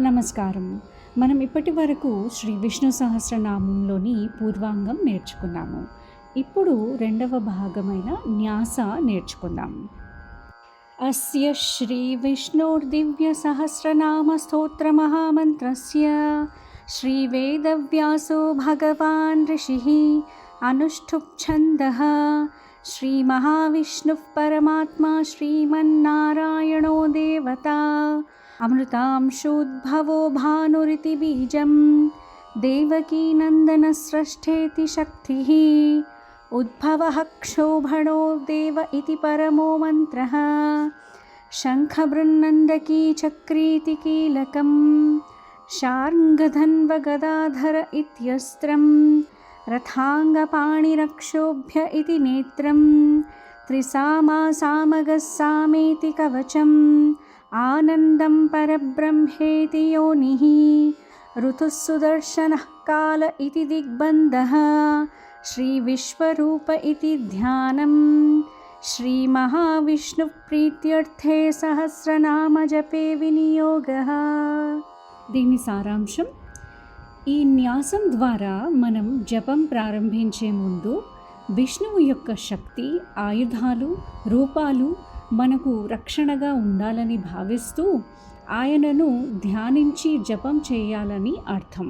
నమస్కారం. మనం ఇప్పటి వరకు శ్రీ విష్ణు సహస్రనామంలోని పూర్వాంగం నేర్చుకున్నాము. ఇప్పుడు రెండవ భాగమైన న్యాస నేర్చుకుందాం. అస్య శ్రీ విష్ణోర్దివ్య సహస్రనామ స్తోత్ర మహామంత్రస్య శ్రీ వేదవ్యాసో భగవాన్ ఋషిః అనుష్ఠుప్ ఛందః శ్రీ మహావిష్ణుః పరమాత్మా శ్రీమన్నారాయణో దేవతా అమృతాంశోద్భవో భానురితి బీజం దేవకీ నందనస్రష్ఠేతి శక్తిః ఉద్భవః క్షోభణో దేవ ఇతి పరమో మంత్రః శంఖబృన్నందకీ చక్రీతి కీలకం శార్ంగధన్వగదాధర ఇత్యస్త్రం రథాంగపాణిరక్షోభ్య ఇతి నేత్రం త్రిసామాసామగः సామేతి కవచం ఆనందం పరబ్రహ్మేతి యోనిః ఋతుః సుదర్శనః కాల ఇతి దిగ్బంధః శ్రీ విశ్వరూప ఇతి ధ్యానం శ్రీ మహావిష్ణు ప్రీత్యర్థే సహస్రనామ జపే వినియోగః. దీని సారాంశం: ఈ న్యాసం ద్వారా మనం జపం ప్రారంభించే ముందు విష్ణువు యొక్క శక్తి, ఆయుధాలు, రూపాలు మనకు రక్షణగా ఉండాలని భావిస్తూ ఆయనను ధ్యానించి జపం చేయాలని అర్థం.